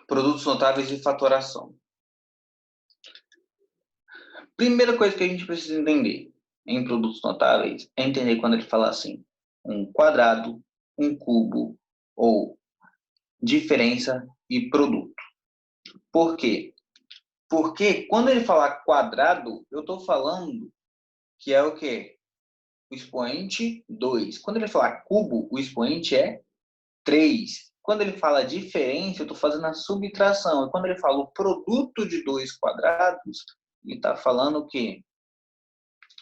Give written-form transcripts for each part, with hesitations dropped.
Produtos notáveis e fatoração. Primeira coisa que a gente precisa entender em produtos notáveis é entender quando ele fala assim, um quadrado, um cubo ou diferença e produto. Por quê? Porque quando ele falar quadrado, eu estou falando que é o quê? O expoente 2. Quando ele falar cubo, o expoente é 3. Quando ele fala diferença, eu estou fazendo a subtração. E quando ele fala o produto de dois quadrados, ele está falando o quê?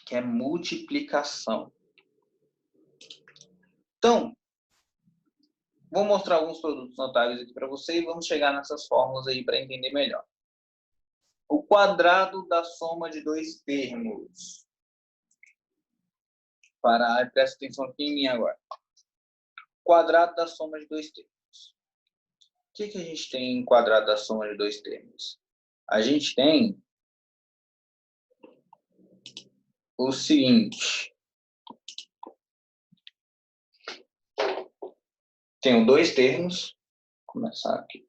Que é multiplicação. Então, vou mostrar alguns produtos notáveis aqui para você e vamos chegar nessas fórmulas aí para entender melhor. O quadrado da soma de dois termos. Presta atenção aqui em mim agora. Quadrado da soma de dois termos. O que a gente tem em quadrado da soma de dois termos? A gente tem o seguinte. Tenho dois termos. Vou começar aqui.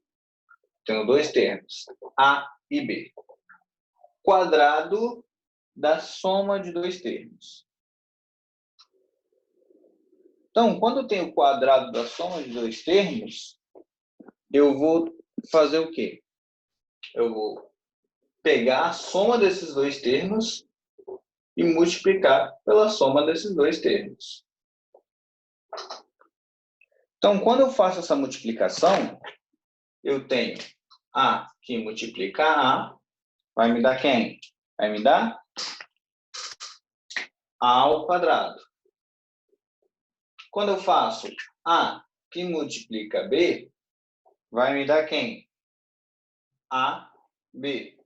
Tenho dois termos, A e B. Quadrado da soma de dois termos. Então, quando eu tenho o quadrado da soma de dois termos, eu vou fazer o quê? Eu vou pegar a soma desses dois termos e multiplicar pela soma desses dois termos. Então, quando eu faço essa multiplicação, eu tenho A que multiplica A, vai me dar quem? Vai me dar A ao quadrado. Quando eu faço A que multiplica B, vai me dar quem? AB.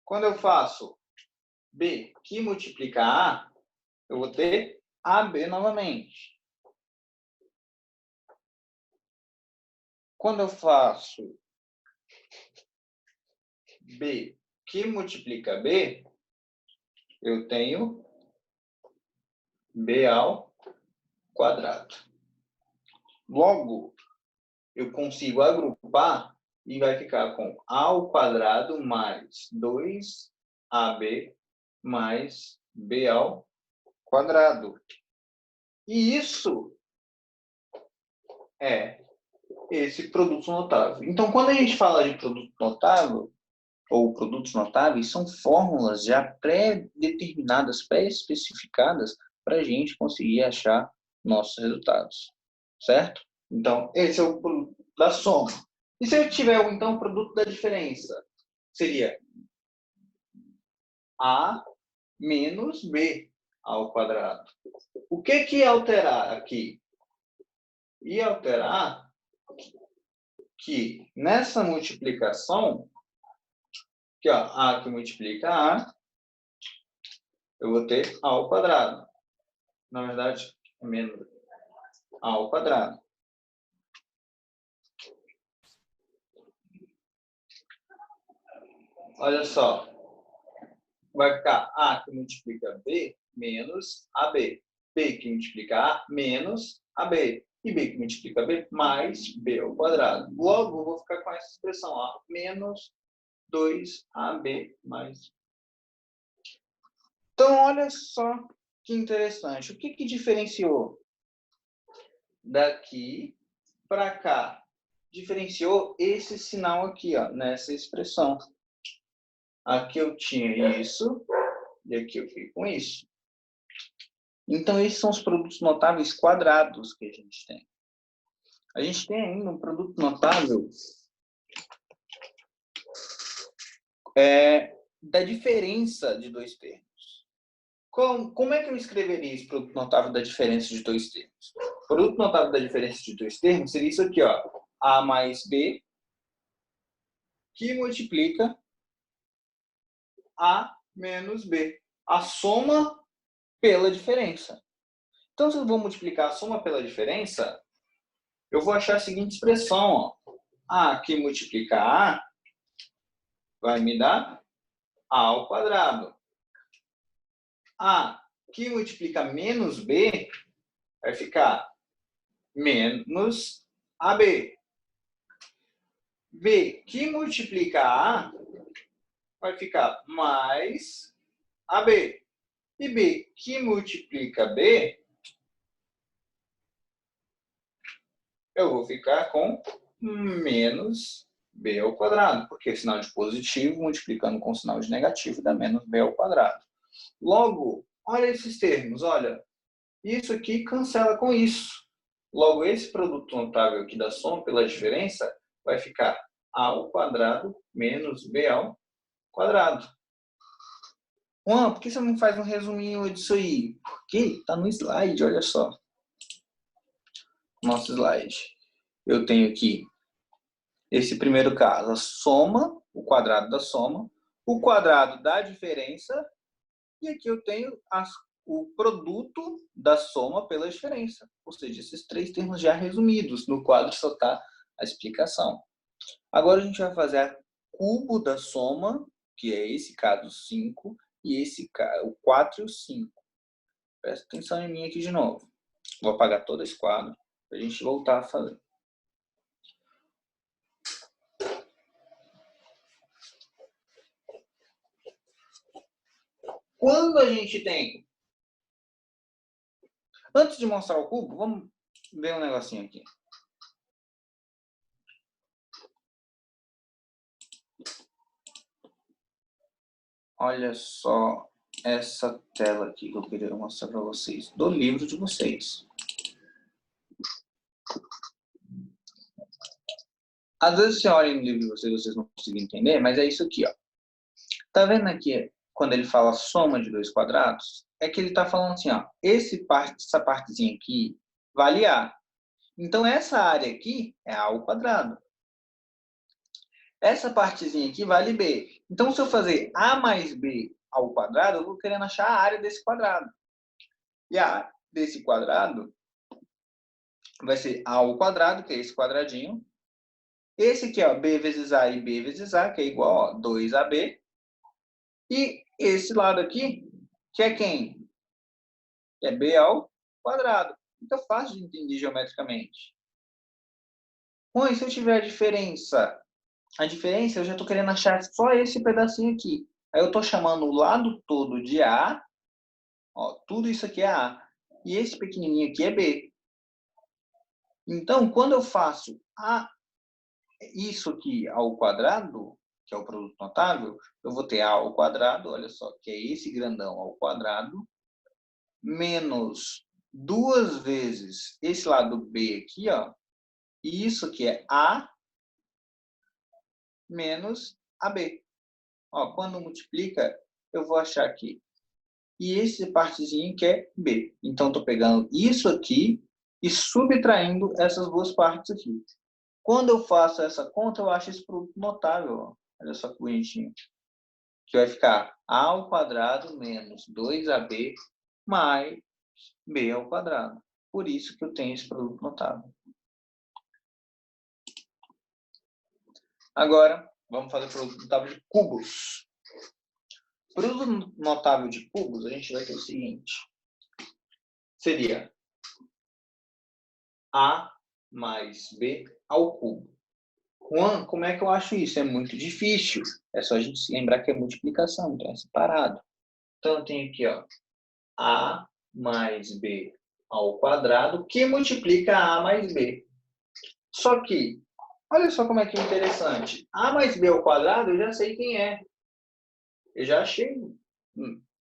Quando eu faço B que multiplica A, eu vou ter AB novamente. Quando eu faço B que multiplica B, eu tenho B ao quadrado. Logo, eu consigo agrupar e vai ficar com A ao quadrado mais 2AB mais B ao quadrado. E isso é esse produto notável. Então, quando a gente fala de produto notável, ou produtos notáveis, são fórmulas já pré-determinadas, pré-especificadas para a gente conseguir achar nossos resultados, certo? Então, esse é o produto da soma. E se eu tiver, então, o produto da diferença? Seria A menos B ao quadrado. O que ia alterar aqui? Ia alterar que nessa multiplicação, que ó, A que multiplica A, eu vou ter A ao quadrado. Na verdade, é menos A ao quadrado. Olha só. Vai ficar A que multiplica B menos AB. B que multiplica A menos AB. E B que multiplica B mais B ao quadrado. Logo, eu vou ficar com essa expressão, ó, menos 2AB mais. Então, olha só que interessante. O que diferenciou daqui para cá? Diferenciou esse sinal aqui, ó, nessa expressão. Aqui eu tinha isso, e aqui eu fiquei com isso. Então, esses são os produtos notáveis quadrados que a gente tem. A gente tem ainda um produto notável da diferença de dois termos. Como é que eu escreveria esse produto notável da diferença de dois termos? O produto notável da diferença de dois termos seria isso aqui, ó, A mais B, que multiplica A menos B. A soma pela diferença. Então, se eu vou multiplicar a soma pela diferença, eu vou achar a seguinte expressão, ó. A que multiplica A vai me dar A ao quadrado. A que multiplica menos B vai ficar menos AB. B que multiplica A vai ficar mais AB. E B que multiplica B, eu vou ficar com menos B ao quadrado, porque sinal de positivo multiplicando com sinal de negativo dá menos B ao quadrado. Logo, olha esses termos, olha, isso aqui cancela com isso. Logo, esse produto notável aqui da soma pela diferença vai ficar A ao quadrado menos B ao quadrado. Juan, por que você não faz um resuminho disso aí? Porque está no slide, olha só. Nosso slide. Eu tenho aqui esse primeiro caso, a soma, o quadrado da soma, o quadrado da diferença, e aqui eu tenho o produto da soma pela diferença. Ou seja, esses três termos já resumidos. No quadro só está a explicação. Agora a gente vai fazer o cubo da soma, que é esse caso 5, e esse o 4 e o 5. Presta atenção em mim aqui de novo. Vou apagar todo esse quadro para a gente voltar a fazer. Quando a gente tem... Antes de mostrar o cubo, vamos ver um negocinho aqui. Olha só essa tela aqui que eu queria mostrar para vocês, do livro de vocês. Às vezes você olha no livro de vocês não conseguem entender, mas é isso aqui, ó. Tá vendo aqui, quando ele fala soma de dois quadrados? É que ele está falando assim, ó, essa partezinha aqui vale A. Então, essa área aqui é A ao quadrado. Essa partezinha aqui vale B. Então, se eu fazer A mais B ao quadrado, eu vou querendo achar a área desse quadrado. E a área desse quadrado vai ser A ao quadrado, que é esse quadradinho. Esse aqui, ó, B vezes A e B vezes A, que é igual a 2AB. E esse lado aqui, que é quem? Que é B ao quadrado. Então, é fácil de entender geometricamente. Bom, e se eu tiver a diferença? A diferença, eu já estou querendo achar só esse pedacinho aqui. Aí eu estou chamando o lado todo de A. Ó, tudo isso aqui é A. E esse pequenininho aqui é B. Então, quando eu faço isso aqui ao quadrado, que é o produto notável, eu vou ter A ao quadrado, olha só, que é esse grandão ao quadrado, menos 2 vezes esse lado B aqui, ó, e isso aqui é A menos AB. Ó, quando multiplica, eu vou achar aqui. E esse partezinho que é B. Então, estou pegando isso aqui e subtraindo essas duas partes aqui. Quando eu faço essa conta, eu acho esse produto notável. Ó. Olha só que bonitinho. Que vai ficar A ao quadrado menos 2AB mais B ao quadrado. Por isso que eu tenho esse produto notável. Agora, vamos fazer o produto notável de cubos. Produto notável de cubos, a gente vai ter o seguinte. Seria A mais B ao cubo. Juan, como é que eu acho isso? É muito difícil. É só a gente se lembrar que é multiplicação, então é separado. Então, eu tenho aqui, ó, A mais B ao quadrado, que multiplica A mais B. Só que, olha só como é que é interessante. A mais B ao quadrado, eu já sei quem é. Eu já achei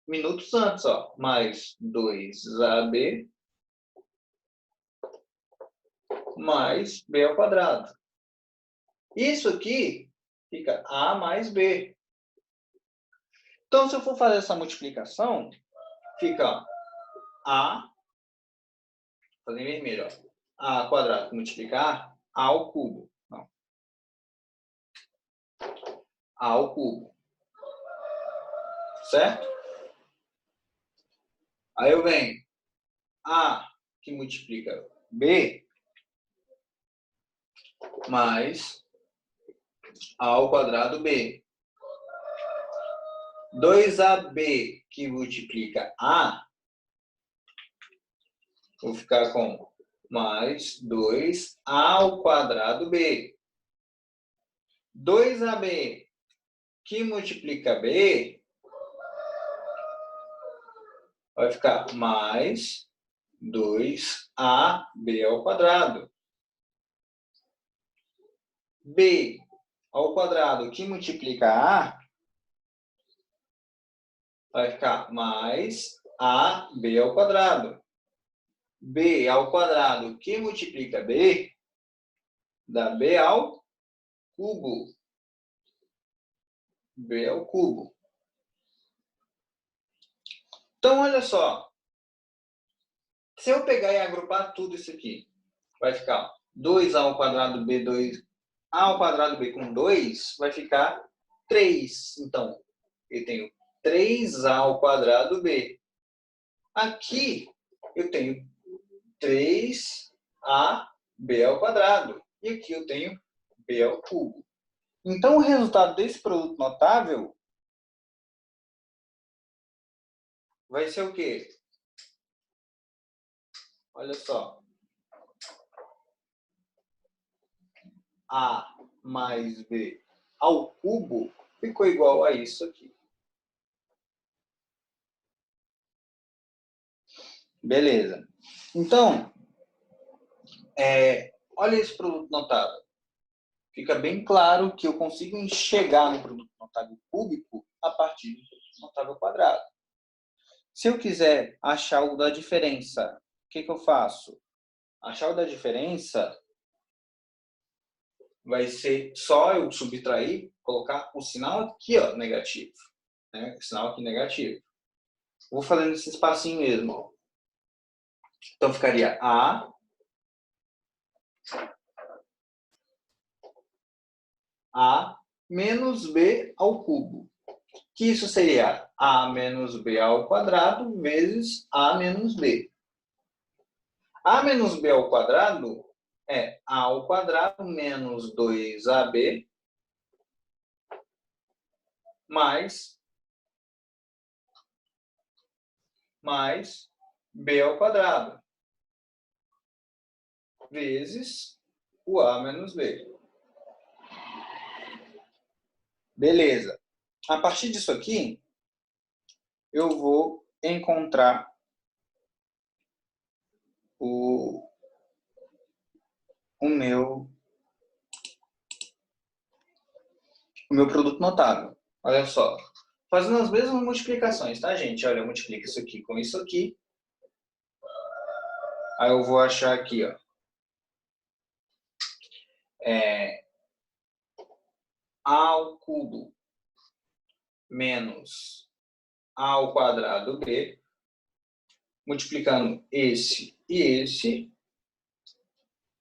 minutos antes, ó. Mais 2AB mais B ao quadrado. Isso aqui fica A mais B. Então, se eu for fazer essa multiplicação, fica A, fazer em vermelho, ó. A ao quadrado multiplicar A ao cubo. Não. A ao cubo. Certo? Aí eu venho A que multiplica B mais A ao quadrado B. 2AB que multiplica A, vou ficar com mais 2A ao quadrado B. 2AB que multiplica B vai ficar mais 2AB ao quadrado. B ao quadrado que multiplica A vai ficar mais AB ao quadrado. B ao quadrado que multiplica B dá B ao cubo. B ao cubo. Então, olha só. Se eu pegar e agrupar tudo isso aqui, vai ficar 2A ao quadrado B, 2A ao quadrado B com 2, vai ficar 3. Então, eu tenho 3A ao quadrado B. Aqui, eu tenho 3AB ao quadrado. E aqui eu tenho B ao cubo. Então, o resultado desse produto notável vai ser o quê? Olha só. A mais B ao cubo ficou igual a isso aqui. Beleza. Então, olha esse produto notável. Fica bem claro que eu consigo enxergar no produto notável cúbico a partir do produto notável quadrado. Se eu quiser achar o da diferença, o que eu faço? Achar o da diferença vai ser só eu subtrair, colocar o sinal aqui, ó, negativo. Né? O sinal aqui negativo. Vou fazendo esse espacinho mesmo. Então, ficaria A menos B ao cubo. Que isso seria A menos B ao quadrado vezes A menos B. A menos B ao quadrado é A ao quadrado menos 2AB mais B ao quadrado vezes o A menos B. Beleza. A partir disso aqui, eu vou encontrar o meu produto notável. Olha só. Fazendo as mesmas multiplicações, tá, gente? Olha, eu multiplico isso aqui com isso aqui. Aí eu vou achar aqui, ó. A ao cubo menos A ao quadrado B, multiplicando esse e esse,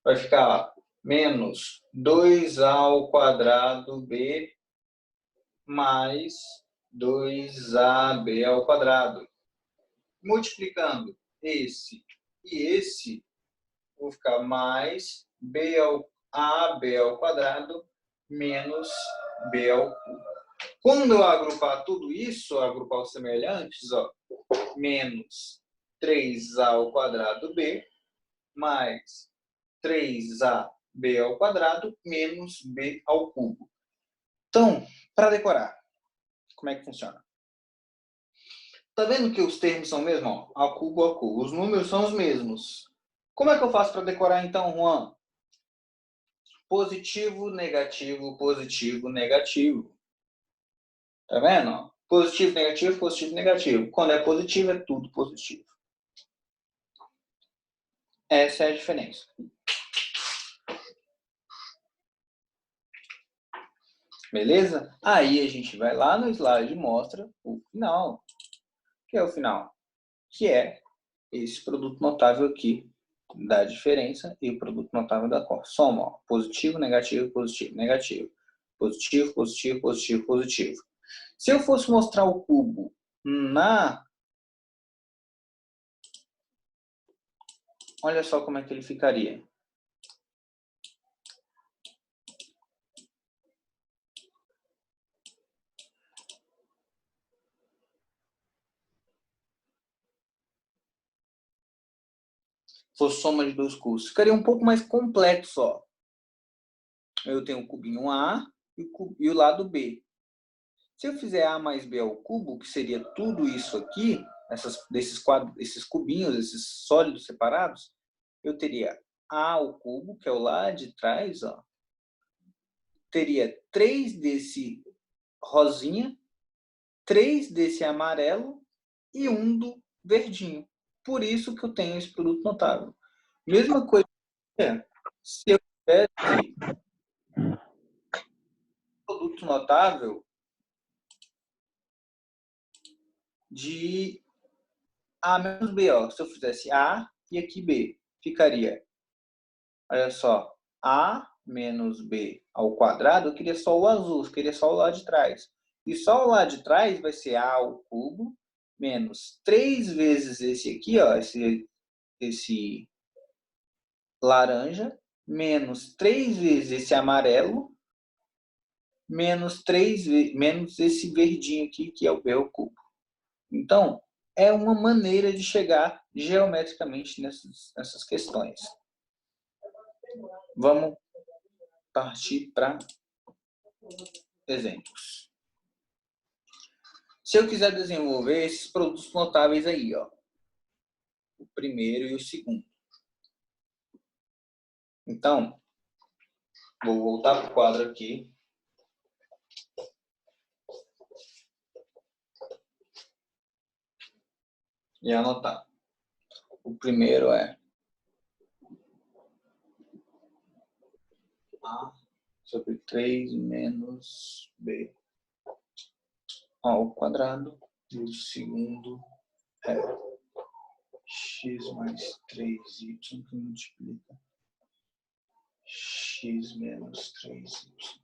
vai ficar menos 2A ao quadrado B mais 2AB ao quadrado. Multiplicando esse e esse, vou ficar mais AB ao quadrado menos B ao cubo. Quando eu agrupar tudo isso, agrupar os semelhantes, ó, menos 3A ao quadrado B mais 3AB ao quadrado menos B ao cubo. Então, para decorar, como é que funciona? Tá vendo que os termos são mesmo? Ó, ao cubo, ao cubo. Os números são os mesmos. Como é que eu faço para decorar então, Juan? Positivo, negativo, positivo, negativo. Tá vendo? Positivo, negativo, negativo. Quando é positivo, é tudo positivo. Essa é a diferença. Beleza? Aí a gente vai lá no slide e mostra o final. Que é o final? Que é esse produto notável aqui da diferença e o produto notável da soma. Ó. Positivo, negativo, positivo, negativo. Positivo, positivo, positivo, positivo. Se eu fosse mostrar o cubo olha só como é que ele ficaria. fosse soma de dois cubos, ficaria um pouco mais complexo, ó. Eu tenho o cubinho A e o lado B. Se eu fizer A mais B ao cubo, que seria tudo isso aqui, esses cubinhos, esses sólidos separados, eu teria A ao cubo, que é o lá de trás, ó. Teria 3 desse rosinha, 3 desse amarelo e 1 do verdinho. Por isso que eu tenho esse produto notável. Mesma coisa, se eu tivesse produto notável de A menos B, ó. Se eu fizesse A e aqui B, ficaria, olha só, A menos B ao quadrado, eu queria só o azul, eu queria só o lado de trás. E só o lado de trás vai ser A ao cubo menos 3 vezes esse aqui, ó, esse laranja, menos 3 vezes esse amarelo, menos esse verdinho aqui, que é o B ao cubo. Então, é uma maneira de chegar geometricamente nessas questões. Vamos partir para exemplos. Se eu quiser desenvolver esses produtos notáveis aí, ó, o primeiro e o segundo. Então, vou voltar para o quadro aqui. E anotar. O primeiro é A sobre 3 menos B ao quadrado. E o segundo é x mais 3y que multiplica x menos 3y.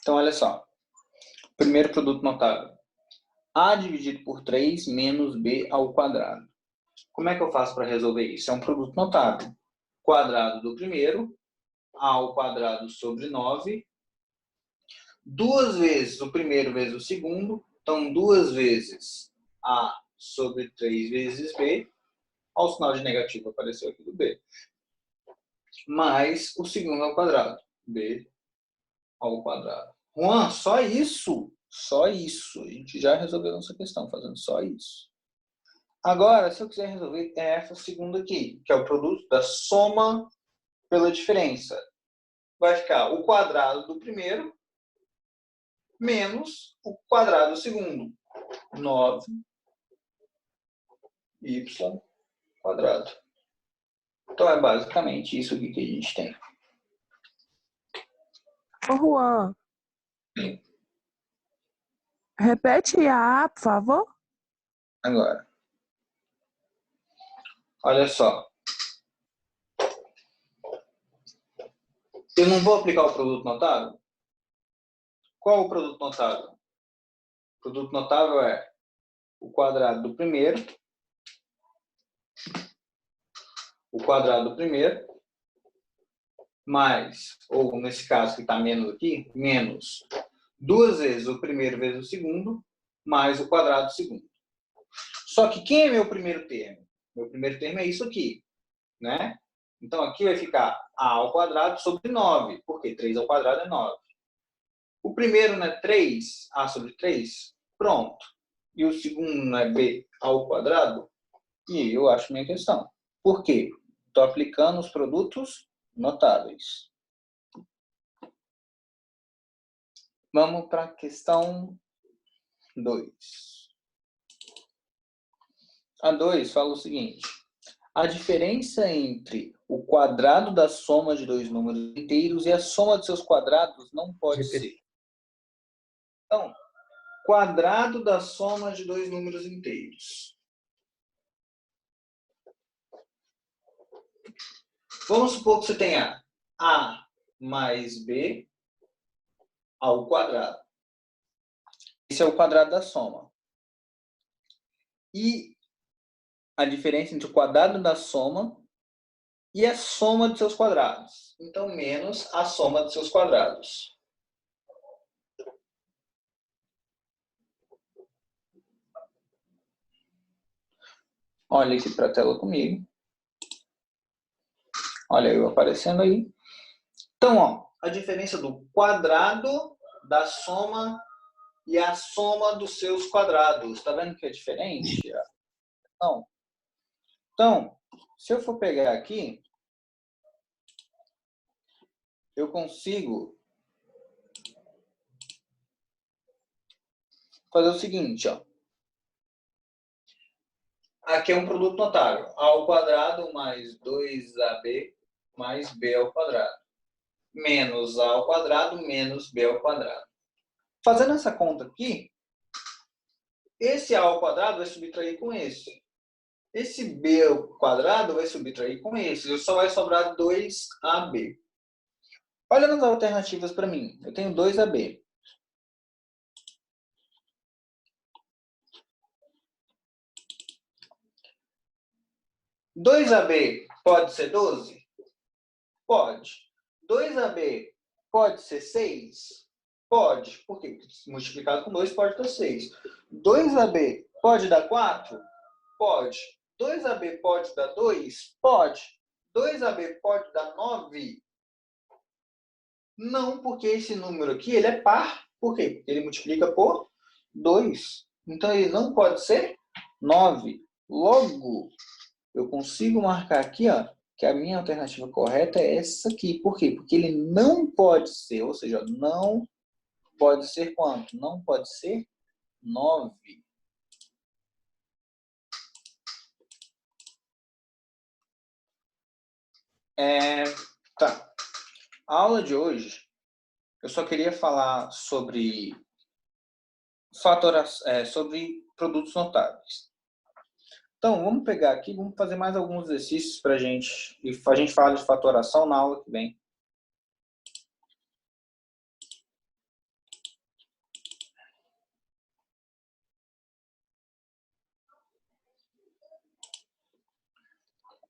Então, olha só. Primeiro produto notável. A dividido por 3 menos B ao quadrado. Como é que eu faço para resolver isso? É um produto notável. Quadrado do primeiro, A ao quadrado sobre 9. 2 vezes o primeiro vezes o segundo. Então, 2 vezes A sobre 3 vezes B. Olha o sinal de negativo apareceu aqui do B. Mais o segundo ao quadrado. B ao quadrado. Juan, só isso? Só isso. A gente já resolveu essa questão fazendo só isso. Agora, se eu quiser resolver, é essa segunda aqui, que é o produto da soma pela diferença. Vai ficar o quadrado do primeiro menos o quadrado do segundo. 9y quadrado. Então, é basicamente isso aqui que a gente tem. Ô, Juan. Sim. Repete A, por favor. Agora. Olha só. Eu não vou aplicar o produto notável? Qual é o produto notável? O produto notável é o quadrado do primeiro, mais, ou nesse caso que está menos aqui, menos 2 vezes o primeiro vezes o segundo, mais o quadrado do segundo. Só que quem é meu primeiro termo? Meu primeiro termo é isso aqui, né? Então, aqui vai ficar A ao quadrado sobre 9, porque 3 ao quadrado é 9. O primeiro não é 3, A sobre 3, pronto. E o segundo não é B ao quadrado? E eu acho minha questão. Por quê? Estou aplicando os produtos notáveis. Vamos para a questão 2. A 2 fala o seguinte. A diferença entre o quadrado da soma de dois números inteiros e a soma de seus quadrados não pode ser. Então, quadrado da soma de dois números inteiros. Vamos supor que você tenha A mais B ao quadrado. Esse é o quadrado da soma. E a diferença entre o quadrado da soma e a soma de seus quadrados. Então, menos a soma de seus quadrados. Olha aqui para a tela comigo. Olha eu aparecendo aí. Então, ó, a diferença do quadrado da soma e a soma dos seus quadrados. Tá vendo que é diferente? Não. Então, se eu for pegar aqui, eu consigo fazer o seguinte, ó. Aqui é um produto notável. A ao quadrado mais 2ab mais b ao quadrado. Menos a ao quadrado menos b ao quadrado. Fazendo essa conta aqui, esse a ao quadrado vai subtrair com esse. Esse b ao quadrado vai subtrair com esse. Só vai sobrar 2ab. Olha nas alternativas para mim. Eu tenho 2ab. 2ab pode ser 12? Pode. 2ab pode ser 6? Pode. Por quê? Multiplicado com 2 pode dar 6. 2ab pode dar 4? Pode. 2ab pode dar 2? Pode. 2ab pode dar 9? Não, porque esse número aqui ele é par. Por quê? Porque ele multiplica por 2. Então, ele não pode ser 9. Logo, eu consigo marcar aqui, ó, que a minha alternativa correta é essa aqui. Por quê? Porque ele não pode ser, ou seja, não pode ser quanto? Não pode ser 9. Tá. A aula de hoje, eu só queria falar sobre sobre produtos notáveis. Então, vamos pegar aqui, vamos fazer mais alguns exercícios para a gente, e a gente fala de fatoração na aula que vem.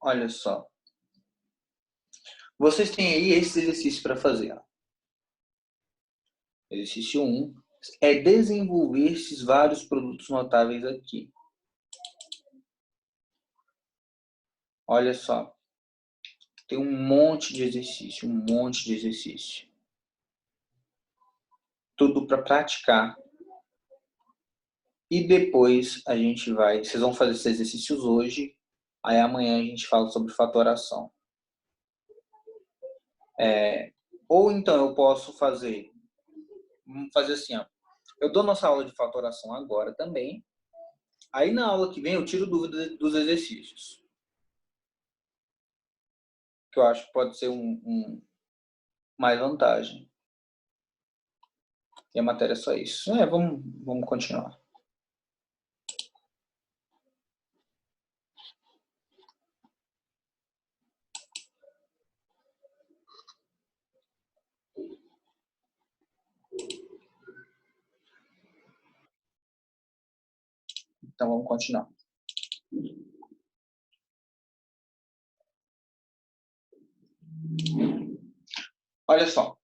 Olha só. Vocês têm aí esse exercício para fazer. Ó. Exercício 1 é desenvolver esses vários produtos notáveis aqui. Olha só. Tem um monte de exercício, um monte de exercício. Tudo para praticar. E depois a gente vai... Vocês vão fazer esses exercícios hoje. Aí amanhã a gente fala sobre fatoração. Ou então eu posso fazer... Vamos fazer assim, ó. Eu dou nossa aula de fatoração agora também. Aí na aula que vem eu tiro dúvidas dos exercícios. Que eu acho que pode ser mais vantagem. E a matéria é só isso. Vamos continuar. Então vamos continuar. Olha só.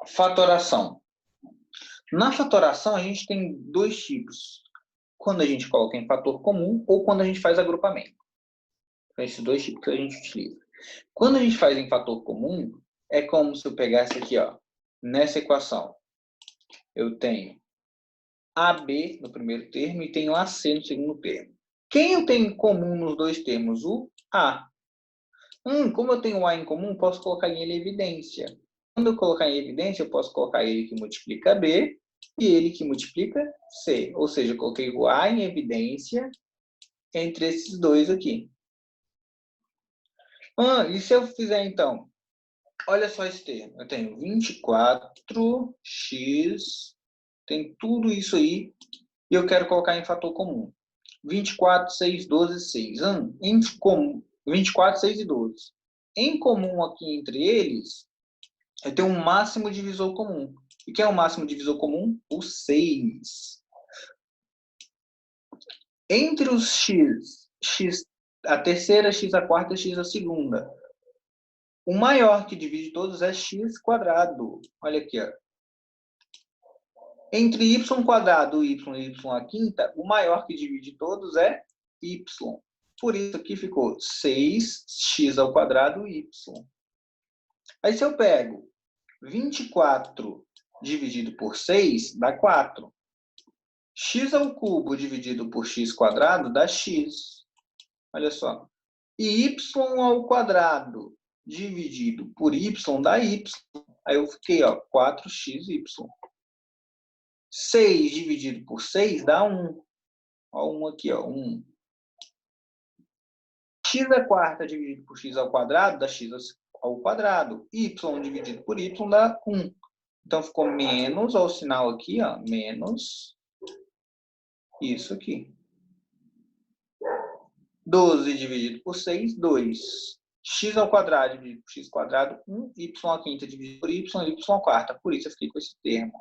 Fatoração. Na fatoração, a gente tem dois tipos. Quando a gente coloca em fator comum ou quando a gente faz agrupamento. São esses dois tipos que a gente utiliza. Quando a gente faz em fator comum, é como se eu pegasse aqui, ó, nessa equação. Eu tenho AB no primeiro termo e tenho AC no segundo termo. Quem eu tenho em comum nos dois termos? O A. Como eu tenho o A em comum, posso colocar ele em evidência. Quando eu colocar em evidência, eu posso colocar ele que multiplica B e ele que multiplica C. Ou seja, eu coloquei o A em evidência entre esses dois aqui. E se eu fizer, então? Olha só esse termo. Eu tenho 24x, tem tudo isso aí, e eu quero colocar em fator comum. 24, 6, 12, 6. Entre comum, 24, 6 e 12. Em comum aqui entre eles, eu tenho um máximo divisor comum. E que é o máximo divisor comum? O 6. Entre os x a terceira, x a quarta e x a segunda, o maior que divide todos é x quadrado. Olha aqui, ó. Entre y quadrado e y a quinta, o maior que divide todos é y. Por isso aqui ficou 6x ao quadrado y. Aí se eu pego 24 dividido por 6, dá 4. X ao cubo dividido por x quadrado dá x. Olha só. E y ao quadrado dividido por y dá y. Aí eu fiquei, ó, 4xy. 6 dividido por 6 dá 1. Ó, 1 aqui, ó, 1. X à quarta dividido por x ao quadrado dá x ao quadrado. Y dividido por y dá 1. Então, ficou menos, ó, o sinal aqui, ó, menos isso aqui. 12 dividido por 6, 2. X ao quadrado dividido por x quadrado, 1. Y à quinta dividido por y à quarta. Por isso eu fiquei com esse termo.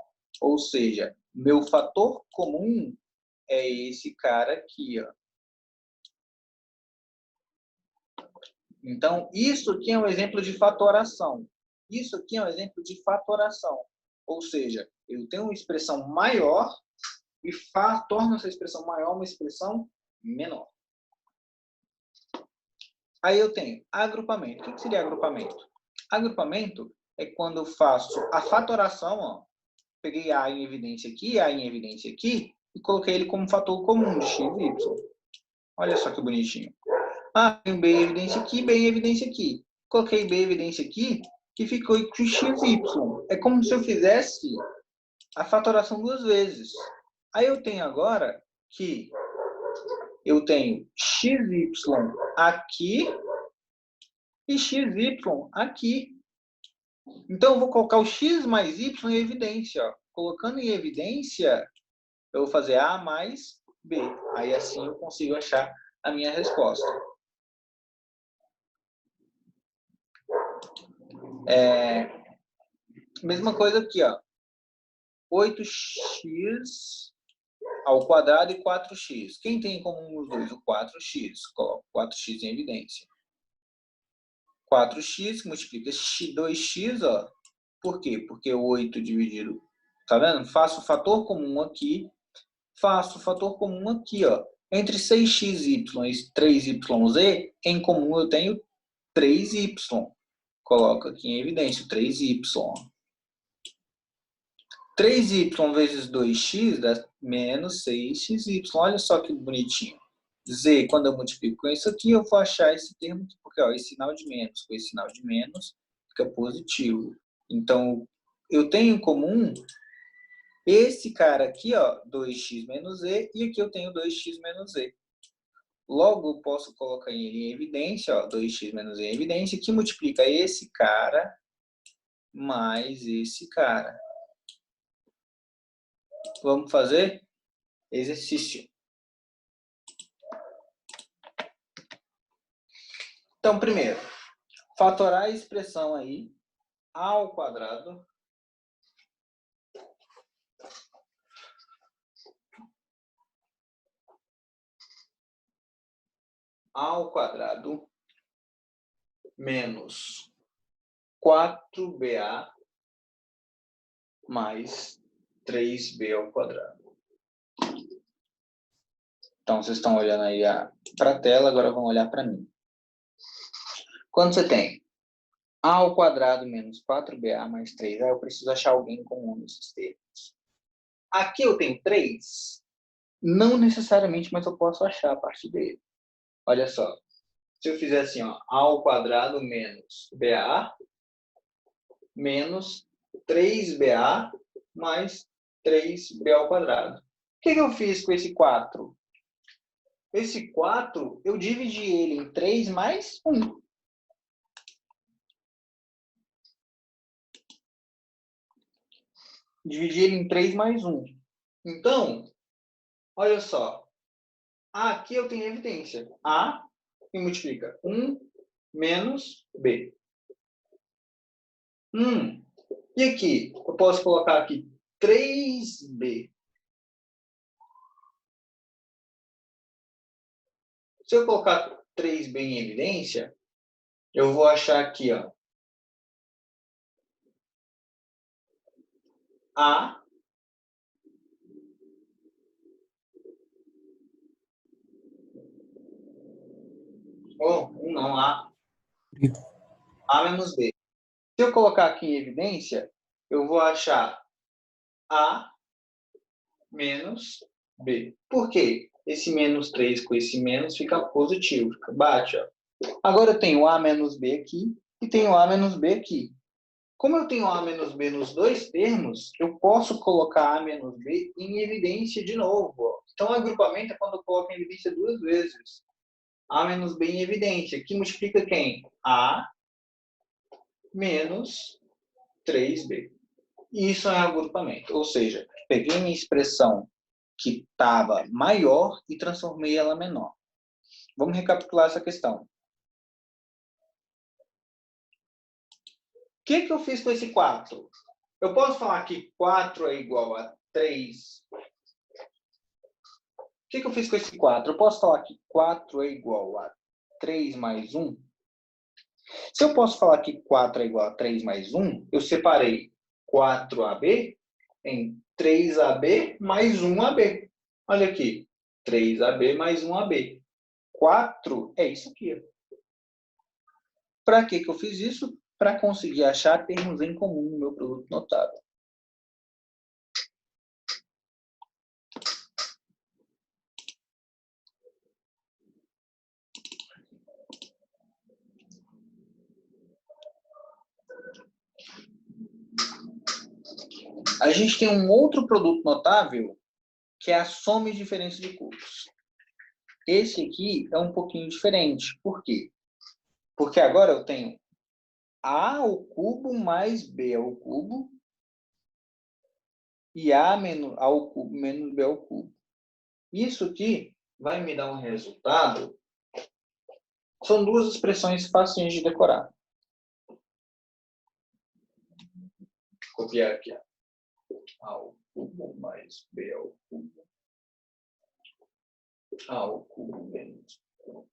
Ou seja, meu fator comum é esse cara aqui, ó. Então, isso aqui é um exemplo de fatoração. Isso aqui é um exemplo de fatoração. Ou seja, eu tenho uma expressão maior e torno essa expressão maior uma expressão menor. Aí eu tenho agrupamento. O que seria agrupamento? Agrupamento é quando eu faço a fatoração, ó. Peguei A em evidência aqui, A em evidência aqui, e coloquei ele como fator comum de x e y. Olha só que bonitinho. A tem B em evidência aqui, B em evidência aqui. Coloquei B em evidência aqui, que ficou com x e y. É como se eu fizesse a fatoração duas vezes. Aí eu tenho agora que eu tenho xy aqui e xy aqui. Então, eu vou colocar o x mais y em evidência. Ó. Colocando em evidência, eu vou fazer A mais B. Aí, assim, eu consigo achar a minha resposta. Mesma coisa aqui, ó. 8x ao quadrado e 4x. Quem tem em comum os dois? O 4x. Coloco 4x em evidência. 4x multiplica 2x, ó. Por quê? Porque 8 dividido... Tá vendo? Faço o fator comum aqui. Faço o fator comum aqui, ó. Entre 6xy e 3yz, em comum eu tenho 3y. Coloco aqui em evidência 3y. 3y vezes 2x dá menos 6xy. Olha só que bonitinho. Z, quando eu multiplico com isso aqui, eu vou achar esse termo aqui, porque ó, esse sinal de menos com esse sinal de menos fica positivo. Então, eu tenho em comum esse cara aqui, ó, 2x menos z, e aqui eu tenho 2x menos z. Logo, eu posso colocar ele em evidência, ó, 2x menos z em evidência, que multiplica esse cara mais esse cara. Vamos fazer exercício. Então, primeiro, fatorar a expressão aí, a ao quadrado menos 4ba mais 3b ao quadrado. Então, vocês estão olhando aí para a tela, agora vão olhar para mim. Quando você tem a ao quadrado menos 4ba mais 3a, eu preciso achar alguém comum nesses termos. Aqui eu tenho 3, não necessariamente, mas eu posso achar a partir dele. Olha só, se eu fizer assim, ó, a ao quadrado menos ba menos 3ba mais 3b ao quadrado. O que eu fiz com esse 4? Esse 4, eu dividi ele em 3 mais 1. Dividi ele em 3 mais 1. Então, olha só. Aqui eu tenho evidência. A que multiplica 1 menos B. E aqui, eu posso colocar aqui 3B. Se eu colocar 3B em evidência, eu vou achar aqui, ó, A Não, A menos B. Se eu colocar aqui em evidência, eu vou achar A menos B. Por quê? Esse menos 3 com esse menos fica positivo, bate. Ó. Agora eu tenho A menos B aqui e tenho A menos B aqui. Como eu tenho A menos B nos dois termos, eu posso colocar A menos B em evidência de novo. Ó. Então, o agrupamento é quando eu coloco em evidência duas vezes. A menos B em evidência. Que multiplica quem? A menos 3B. Isso é agrupamento. Ou seja, peguei minha expressão que estava maior e transformei ela menor. Vamos recapitular essa questão. O que eu fiz com esse 4? Eu posso falar que 4 é igual a 3. O que eu fiz com esse 4? Eu posso falar que 4 é igual a 3 mais 1? Se eu posso falar que 4 é igual a 3 mais 1, eu separei 4AB em 3AB mais 1AB. Olha aqui, 3AB mais 1AB. 4 é isso aqui. Para que eu fiz isso? Para conseguir achar termos em comum no meu produto notável. A gente tem um outro produto notável, que é a soma e diferença de cubos. Esse aqui é um pouquinho diferente. Por quê? Porque agora eu tenho A ao cubo mais B ao cubo e A ao cubo menos B ao cubo. Isso aqui vai me dar um resultado. São duas expressões fáceis de decorar. Vou copiar aqui. A ao cubo mais B ao cubo. A ao cubo menos B ao cubo.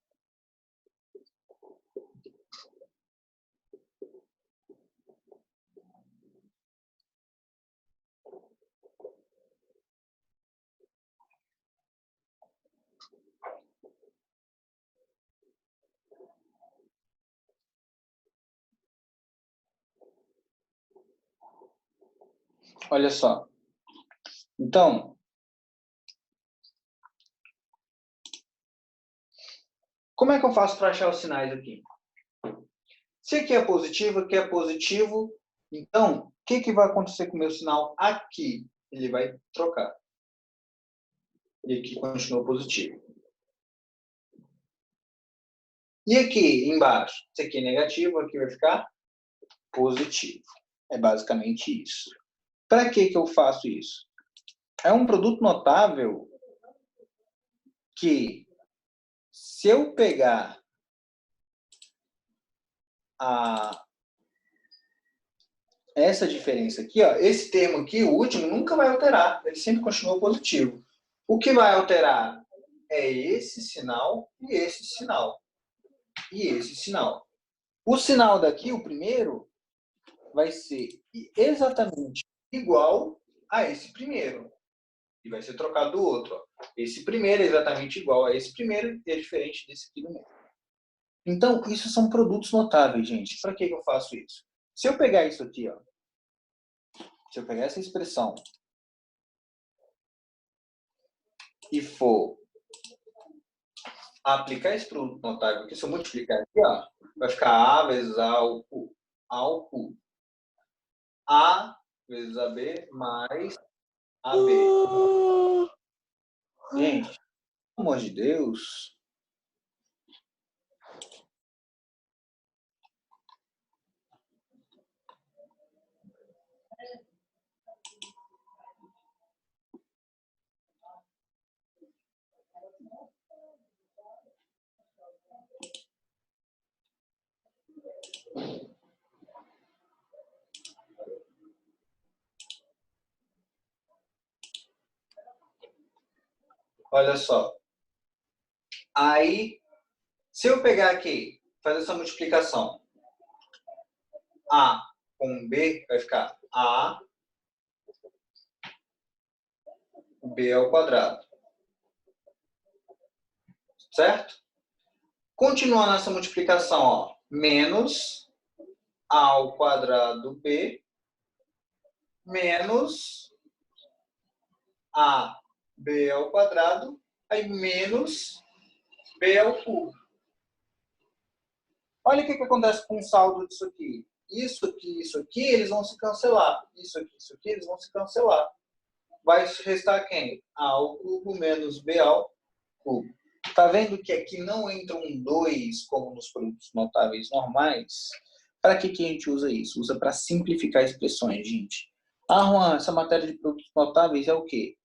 Olha só. Então, como é que eu faço para achar os sinais aqui? Se aqui é positivo, então, o que vai acontecer com o meu sinal aqui? Ele vai trocar. E aqui continua positivo. E aqui embaixo? Isso aqui é negativo, aqui vai ficar positivo. É basicamente isso. Para que eu faço isso? É um produto notável que, se eu pegar essa diferença aqui, ó, esse termo aqui, o último, nunca vai alterar. Ele sempre continua positivo. O que vai alterar é esse sinal e esse sinal. E esse sinal. O sinal daqui, o primeiro, vai ser exatamente igual a esse primeiro. E vai ser trocado do outro. Ó. Esse primeiro é exatamente igual a esse primeiro e é diferente desse aqui do meio. Então, isso são produtos notáveis, gente. Para que eu faço isso? Se eu pegar isso aqui, ó, se eu pegar essa expressão e for aplicar esse produto notável aqui, se eu multiplicar aqui, ó, vai ficar A vezes A ao cubo. A ao cubo. A vezes AB mais AB. Gente, pelo amor de Deus. Olha só. Aí, se eu pegar aqui, fazer essa multiplicação, A com B vai ficar A B ao quadrado. Certo? Continuando essa multiplicação, ó, menos A ao quadrado B menos AB ao quadrado, aí menos B ao cubo. Olha o que acontece com o saldo disso aqui. Isso aqui, eles vão se cancelar. Isso aqui, eles vão se cancelar. Vai restar quem? A ao cubo menos B ao cubo. Tá vendo que aqui não entra um 2 como nos produtos notáveis normais? Para que a gente usa isso? Usa para simplificar expressões, gente. Ah, Juan, essa matéria de produtos notáveis é o quê?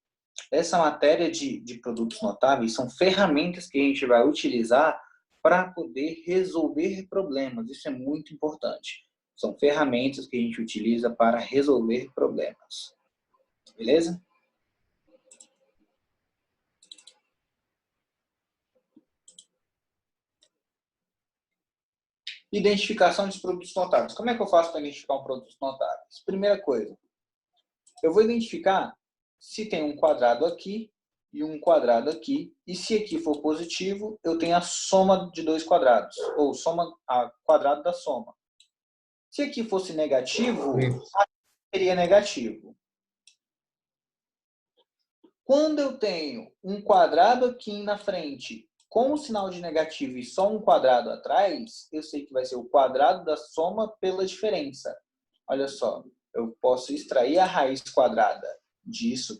Essa matéria de produtos notáveis são ferramentas que a gente vai utilizar para poder resolver problemas. Isso é muito importante. São ferramentas que a gente utiliza para resolver problemas. Beleza? Identificação de produtos notáveis. Como é que eu faço para identificar um produto notável? Primeira coisa, eu vou identificar se tem um quadrado aqui e um quadrado aqui. E se aqui for positivo, eu tenho a soma de dois quadrados, ou soma a quadrado da soma. Se aqui fosse negativo, aqui seria negativo. Quando eu tenho um quadrado aqui na frente com o sinal de negativo e só um quadrado atrás, eu sei que vai ser o quadrado da soma pela diferença. Olha só, eu posso extrair a raiz quadrada disso